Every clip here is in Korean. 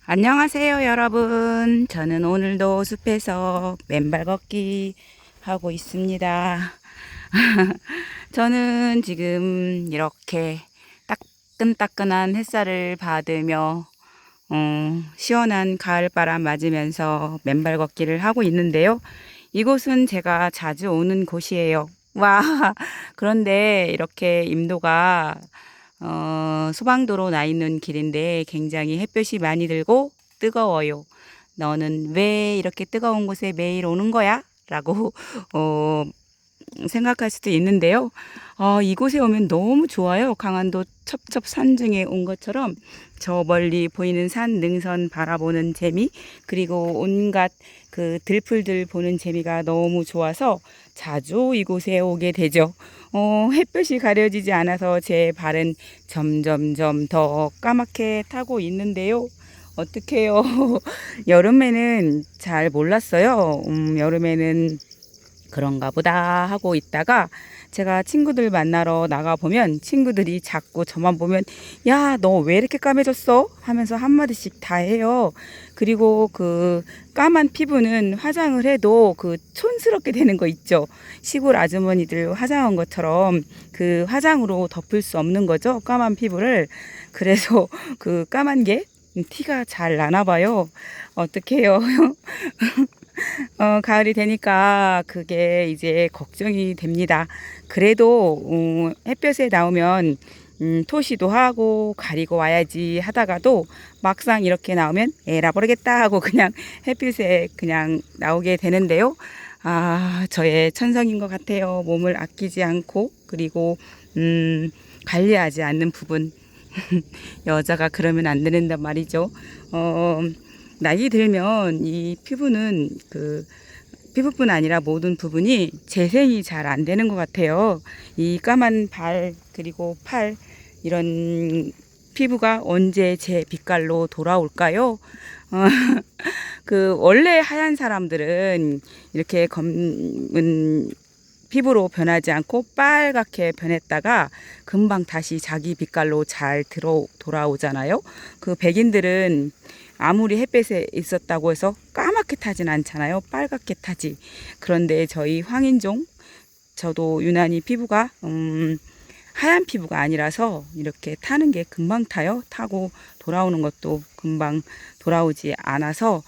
안녕하세요, 여러분. 저는 오늘도 숲에서 맨발 걷기 하고 있습니다. 저는 지금 이렇게 따끈따끈한 햇살을 받으며 시원한 가을바람 맞으면서 맨발 걷기를 하고 있는데요. 이곳은 제가 자주 오는 곳이에요. 와, 그런데 이렇게 임도가 소방도로 나 있는 길인데 굉장히 햇볕이 많이 들고 뜨거워요. 너는 왜 이렇게 뜨거운 곳에 매일 오는 거야? 라고 어, 생각할 수도 있는데요. 이곳에 오면 너무 좋아요. 강원도 첩첩산중에 온 것처럼 저 멀리 보이는 산 능선 바라보는 재미, 그리고 온갖 그 들풀들 보는 재미가 너무 좋아서 자주 이곳에 오게 되죠. 햇볕이 가려지지 않아서 제 발은 점점점 더 까맣게 타고 있는데요. 어떡해요. 여름에는 잘 몰랐어요. 여름에는 그런가 보다 하고 있다가 제가 친구들 만나러 나가보면 친구들이 자꾸 저만 보면 야, 너 왜 이렇게 까매졌어? 하면서 한마디씩 다 해요. 그리고 그 까만 피부는 화장을 해도 그 촌스럽게 되는 거 있죠. 시골 아주머니들 화장한 것처럼 그 화장으로 덮을 수 없는 거죠. 까만 피부를. 그래서 그 까만 게 티가 잘 나나 봐요. 어떡해요. 가을이 되니까 그게 이제 걱정이 됩니다. 그래도 햇볕에 나오면 토시도 하고 가리고 와야지 하다가도 막상 이렇게 나오면 에라 모르겠다 하고 그냥 햇빛에 그냥 나오게 되는데요. 저의 천성인 것 같아요. 몸을 아끼지 않고 그리고 관리하지 않는 부분. 여자가 그러면 안 되는단 말이죠. 어, 나이 들면 이 피부는 그 피부뿐 아니라 모든 부분이 재생이 잘 안 되는 것 같아요. 이 까만 발 그리고 팔 이런 피부가 언제 제 빛깔로 돌아올까요? 어, 그 원래 하얀 사람들은 이렇게 검은 피부로 변하지 않고 빨갛게 변했다가 금방 다시 자기 빛깔로 잘 돌아오잖아요. 그 백인들은 아무리 햇빛에 있었다고 해서 까맣게 타진 않잖아요. 빨갛게 타지. 그런데 저희 황인종, 저도 유난히 피부가 하얀 피부가 아니라서 이렇게 타는 게 금방 타요. 타고 돌아오는 것도 금방 돌아오지 않아서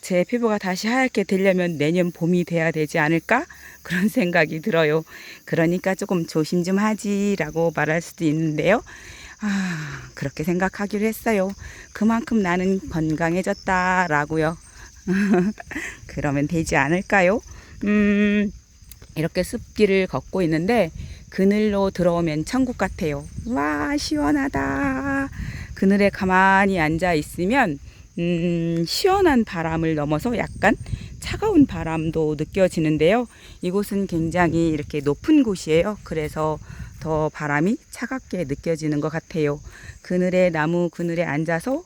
제 피부가 다시 하얗게 되려면 내년 봄이 돼야 되지 않을까? 그런 생각이 들어요. 그러니까 조금 조심 좀 하지라고 말할 수도 있는데요. 그렇게 생각하기로 했어요. 그만큼 나는 건강해졌다라고요. 그러면 되지 않을까요? 이렇게 숲길을 걷고 있는데 그늘로 들어오면 천국 같아요. 와, 시원하다. 그늘에 가만히 앉아 있으면 시원한 바람을 넘어서 약간 차가운 바람도 느껴지는데요. 이곳은 굉장히 이렇게 높은 곳이에요. 그래서 더 바람이 차갑게 느껴지는 것 같아요. 그늘에 나무 그늘에 앉아서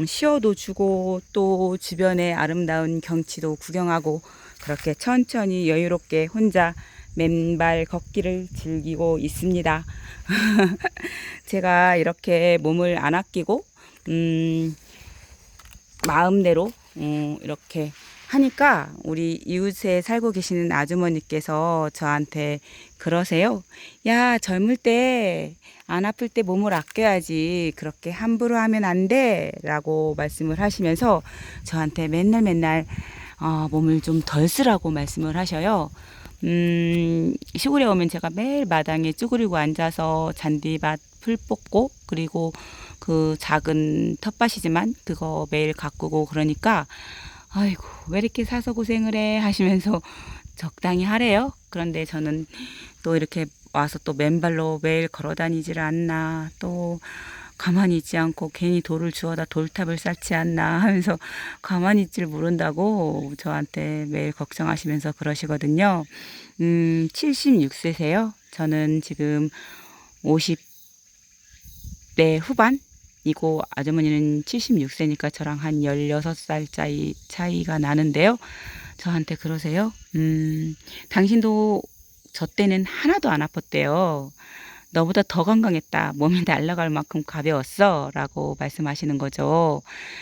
쉬어도 주고 또 주변의 아름다운 경치도 구경하고 그렇게 천천히 여유롭게 혼자 맨발 걷기를 즐기고 있습니다. 제가 이렇게 몸을 안 아끼고 마음대로 이렇게 하니까 우리 이웃에 살고 계시는 아주머니께서 저한테 그러세요. 야, 젊을 때 안 아플 때 몸을 아껴야지. 그렇게 함부로 하면 안 돼. 라고 말씀을 하시면서 저한테 맨날 몸을 좀 덜 쓰라고 말씀을 하셔요. 시골에 오면 제가 매일 마당에 쭈그리고 앉아서 잔디밭 풀 뽑고 그리고 그 작은 텃밭이지만 그거 매일 가꾸고 그러니까 아이고 왜 이렇게 사서 고생을 해 하시면서 적당히 하래요. 그런데 저는 또 이렇게 와서 또 맨발로 매일 걸어 다니질 않나 또 가만히 있지 않고 괜히 돌을 주워다 돌탑을 쌓지 않나 하면서 가만히 있질 모른다고 저한테 매일 걱정하시면서 그러시거든요. 76세세요. 저는 지금 50대 후반이고 아주머니는 76세니까 저랑 한 16살 차이가 나는데요. 저한테 그러세요. 당신도 저 때는 하나도 안 아팠대요. 너보다 더 건강했다. 몸이 날아갈 만큼 가벼웠어. 라고 말씀하시는 거죠.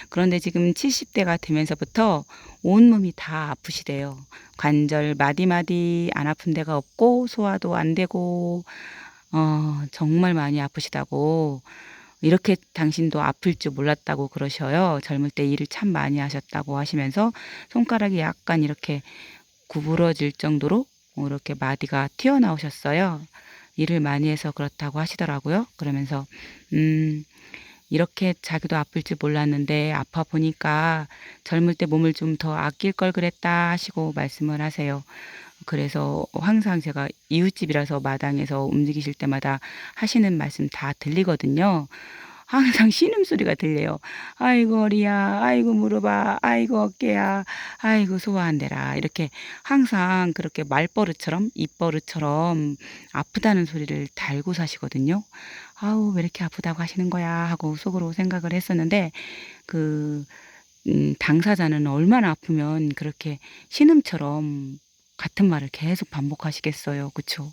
그런데 지금 70대가 되면서부터 온몸이 다 아프시대요. 관절 마디마디 안 아픈 데가 없고 소화도 안 되고 정말 많이 아프시다고 이렇게 당신도 아플 줄 몰랐다고 그러셔요. 젊을 때 일을 참 많이 하셨다고 하시면서 손가락이 약간 이렇게 구부러질 정도로 이렇게 마디가 튀어나오셨어요. 일을 많이 해서 그렇다고 하시더라고요. 그러면서 이렇게 자기도 아플 줄 몰랐는데 아파 보니까 젊을 때 몸을 좀 더 아낄 걸 그랬다 하시고 말씀을 하세요. 그래서 항상 제가 이웃집이라서 마당에서 움직이실 때마다 하시는 말씀 다 들리거든요. 항상 신음소리가 들려요. 아이고 허리야, 아이고 무릎아, 아이고 어깨야, 아이고 소화 안 되라. 이렇게 항상 그렇게 말버릇처럼 입버릇처럼 아프다는 소리를 달고 사시거든요. 아우 왜 이렇게 아프다고 하시는 거야 하고 속으로 생각을 했었는데 그 당사자는 얼마나 아프면 그렇게 신음처럼 같은 말을 계속 반복하시겠어요. 그쵸?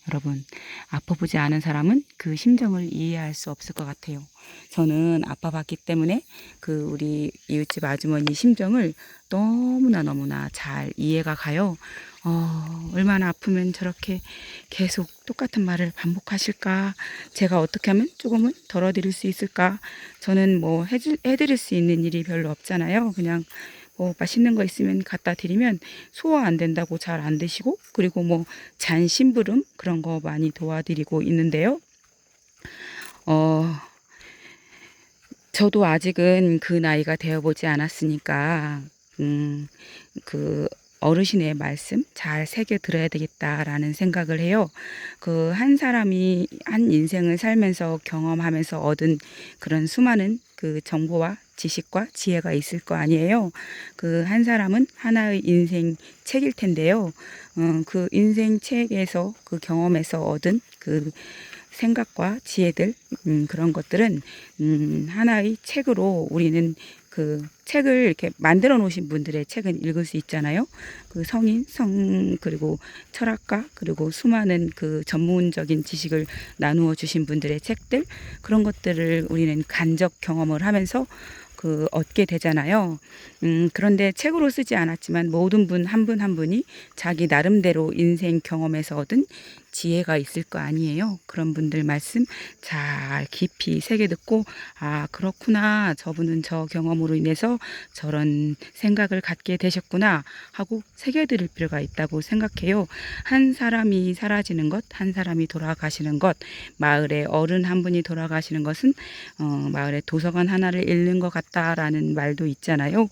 여러분, 아파보지 않은 사람은 그 심정을 이해할 수 없을 것 같아요. 저는 아파봤기 때문에 그 우리 이웃집 아주머니 심정을 너무나 잘 이해가 가요. 얼마나 아프면 저렇게 계속 똑같은 말을 반복하실까? 제가 어떻게 하면 조금은 덜어드릴 수 있을까? 저는 뭐 해드릴 수 있는 일이 별로 없잖아요. 그냥 뭐 맛있는 거 있으면 갖다 드리면 소화 안 된다고 잘 안 드시고 그리고 뭐 잔 심부름 그런 거 많이 도와드리고 있는데요. 어, 저도 아직은 그 나이가 되어보지 않았으니까 그 어르신의 말씀 잘 새겨 들어야 되겠다라는 생각을 해요. 그 한 사람이 한 인생을 살면서 경험하면서 얻은 그런 수많은 그 정보와 지식과 지혜가 있을 거 아니에요. 그 한 사람은 하나의 인생 책일 텐데요. 그 인생 책에서 그 경험에서 얻은 그 생각과 지혜들 그런 것들은 하나의 책으로 우리는 그 책을 이렇게 만들어 놓으신 분들의 책은 읽을 수 있잖아요. 그 그리고 철학가 그리고 수많은 그 전문적인 지식을 나누어 주신 분들의 책들 그런 것들을 우리는 간접 경험을 하면서 그 얻게 되잖아요. 그런데 책으로 쓰지 않았지만 모든 분 한 분 한 분이 자기 나름대로 인생 경험에서 얻은 지혜가 있을 거 아니에요. 그런 분들 말씀 잘 깊이 새겨 듣고 아 그렇구나 저분은 저 경험으로 인해서 저런 생각을 갖게 되셨구나 하고 새겨 들을 필요가 있다고 생각해요. 한 사람이 사라지는 것, 한 사람이 돌아가시는 것, 마을에 어른 한 분이 돌아가시는 것은 마을에 도서관 하나를 잃는 것 같다라는 말도 있잖아요.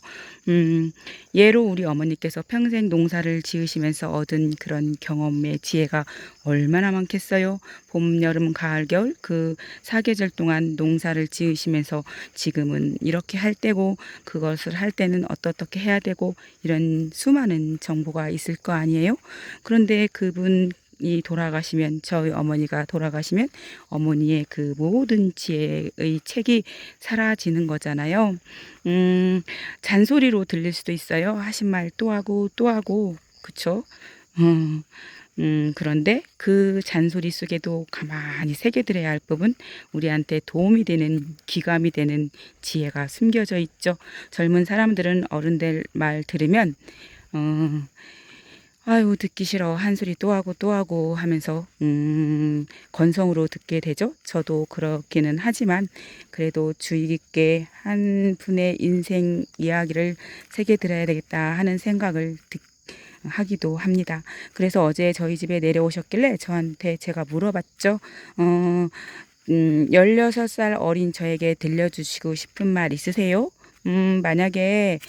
예로 우리 어머니께서 평생 농사를 지으시면서 얻은 그런 경험의 지혜가 얼마나 많겠어요. 봄, 여름, 가을, 겨울 그 사계절 동안 농사를 지으시면서 지금은 이렇게 할 때고 그것을 할 때는 어떻게 해야 되고 이런 수많은 정보가 있을 거 아니에요. 그런데 그분 이 돌아가시면 저희 어머니가 돌아가시면 어머니의 그 모든 지혜의 책이 사라지는 거잖아요. 잔소리로 들릴 수도 있어요. 하신 말 또 하고 또 하고 그쵸? 그런데 그 잔소리 속에도 가만히 새겨들어야 할 부분, 우리한테 도움이 되는, 기감이 되는 지혜가 숨겨져 있죠. 젊은 사람들은 어른들 말 들으면, 아유, 듣기 싫어. 한 소리 또 하고 하면서, 건성으로 듣게 되죠. 저도 그렇기는 하지만, 그래도 주의 깊게 한 분의 인생 이야기를 새겨들어야 되겠다 하는 생각을 하기도 합니다. 그래서 어제 저희 집에 내려오셨길래 저한테 제가 물어봤죠. 16살 어린 저에게 들려주시고 싶은 말 있으세요? 만약에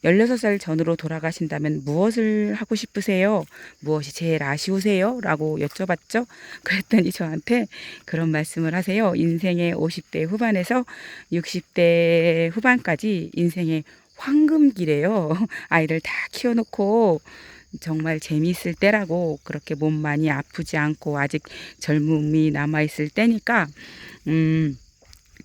16살 전으로 돌아가신다면 무엇을 하고 싶으세요? 무엇이 제일 아쉬우세요? 라고 여쭤봤죠. 그랬더니 저한테 그런 말씀을 하세요. 인생의 50대 후반에서 60대 후반까지 인생의 황금기래요. 아이를 다 키워놓고 정말 재미있을 때라고 그렇게 몸 많이 아프지 않고 아직 젊음이 남아있을 때니까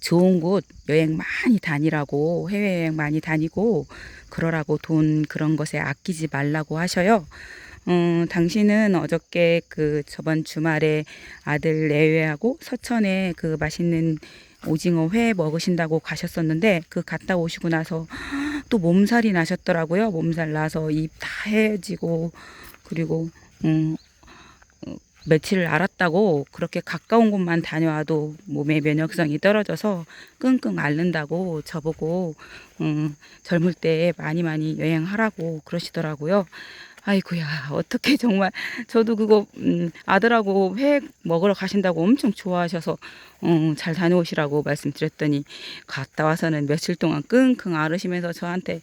좋은 곳 여행 많이 다니라고 해외여행 많이 다니고 그러라고 돈 그런 것에 아끼지 말라고 하셔요. 당신은 어저께 그 저번 주말에 아들 내외하고 서천에 그 맛있는 오징어 회 먹으신다고 가셨었는데 그 갔다 오시고 나서 또 몸살이 나셨더라고요. 몸살 나서 입 다 해지고 그리고 음, 며칠을 앓았다고 그렇게 가까운 곳만 다녀와도 몸의 면역성이 떨어져서 끙끙 앓는다고 저보고 젊을 때 많이 많이 여행하라고 그러시더라고요. 아이고야, 어떻게 정말 저도 그거 아들하고 회 먹으러 가신다고 엄청 좋아하셔서 잘 다녀오시라고 말씀드렸더니 갔다 와서는 며칠 동안 끙끙 앓으시면서 저한테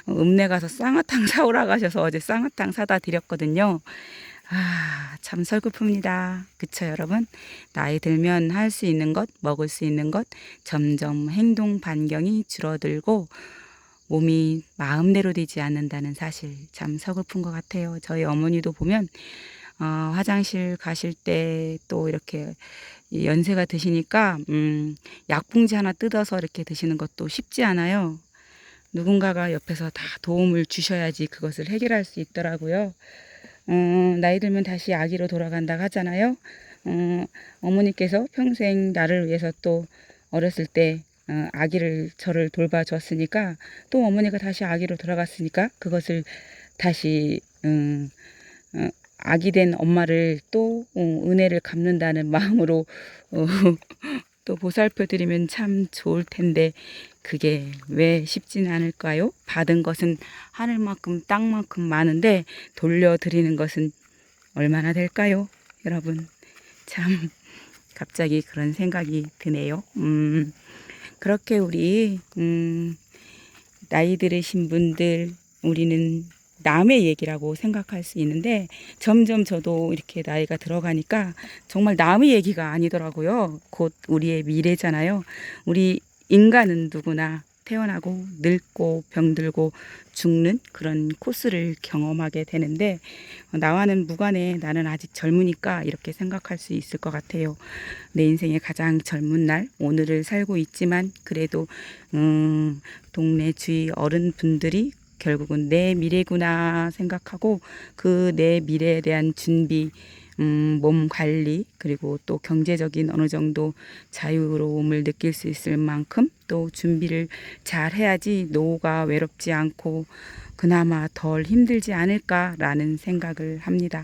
읍내 가서 쌍화탕 사오라 가셔서 어제 쌍화탕 사다 드렸거든요. 아, 참 설렜습니다. 그쵸, 여러분? 나이 들면 할 수 있는 것, 먹을 수 있는 것, 점점 행동 반경이 줄어들고 몸이 마음대로 되지 않는다는 사실 참 서글픈 것 같아요. 저희 어머니도 보면 화장실 가실 때 또 이렇게 연세가 드시니까 약봉지 하나 뜯어서 이렇게 드시는 것도 쉽지 않아요. 누군가가 옆에서 다 도움을 주셔야지 그것을 해결할 수 있더라고요. 나이 들면 다시 아기로 돌아간다 하잖아요. 어머니께서 평생 나를 위해서 또 어렸을 때 아기를 저를 돌봐줬으니까 또 어머니가 다시 아기로 돌아갔으니까 그것을 다시 아기 된 엄마를 또 은혜를 갚는다는 마음으로 어, 또 보살펴 드리면 참 좋을 텐데 그게 왜 쉽지는 않을까요? 받은 것은 하늘만큼 땅만큼 많은데 돌려드리는 것은 얼마나 될까요? 여러분 참 갑자기 그런 생각이 드네요. 그렇게 우리 나이 들으신 분들 우리는 남의 얘기라고 생각할 수 있는데 점점 저도 이렇게 나이가 들어가니까 정말 남의 얘기가 아니더라고요. 곧 우리의 미래잖아요. 우리 인간은 누구나 태어나고 늙고 병들고 죽는 그런 코스를 경험하게 되는데 나와는 무관해 나는 아직 젊으니까 이렇게 생각할 수 있을 것 같아요. 내 인생의 가장 젊은 날 오늘을 살고 있지만 그래도 동네 주위 어른분들이 결국은 내 미래구나 생각하고 그 내 미래에 대한 준비 몸 관리 그리고 또 경제적인 어느 정도 자유로움을 느낄 수 있을 만큼 또 준비를 잘 해야지 노후가 외롭지 않고 그나마 덜 힘들지 않을까라는 생각을 합니다.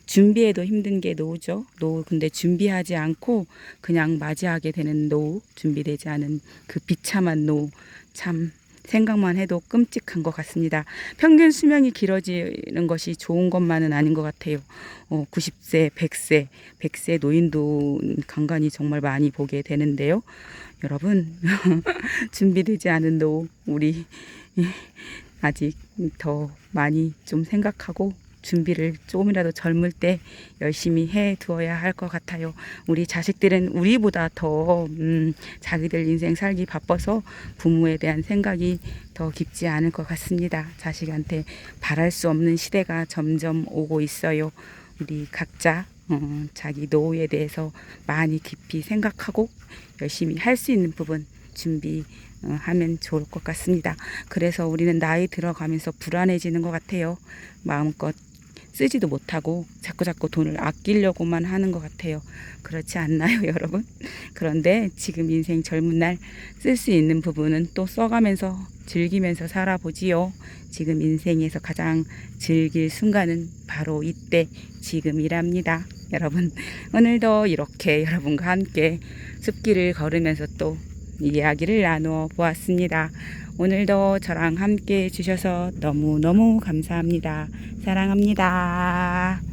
준비해도 힘든 게 노후죠. 노후 근데 준비하지 않고 그냥 맞이하게 되는 노후 준비되지 않은 그 비참한 노후 참 생각만 해도 끔찍한 것 같습니다. 평균 수명이 길어지는 것이 좋은 것만은 아닌 것 같아요. 90세, 100세, 100세 노인도 간간히 정말 많이 보게 되는데요. 여러분, 준비되지 않은 노후, 우리 아직 더 많이 좀 생각하고 준비를 조금이라도 젊을 때 열심히 해 두어야 할 것 같아요. 우리 자식들은 우리보다 더 자기들 인생 살기 바빠서 부모에 대한 생각이 더 깊지 않을 것 같습니다. 자식한테 바랄 수 없는 시대가 점점 오고 있어요. 우리 각자 자기 노후에 대해서 많이 깊이 생각하고 열심히 할 수 있는 부분 준비 하면 좋을 것 같습니다. 그래서 우리는 나이 들어가면서 불안해지는 것 같아요. 마음껏 쓰지도 못하고 자꾸자꾸 돈을 아끼려고만 하는 것 같아요. 그렇지 않나요, 여러분? 그런데 지금 인생 젊은 날 쓸 수 있는 부분은 또 써가면서 즐기면서 살아보지요. 지금 인생에서 가장 즐길 순간은 바로 이때 지금이랍니다. 여러분 오늘도 이렇게 여러분과 함께 숲길을 걸으면서 또 이야기를 나누어 보았습니다. 오늘도 저랑 함께 해주셔서 너무너무 감사합니다. 사랑합니다.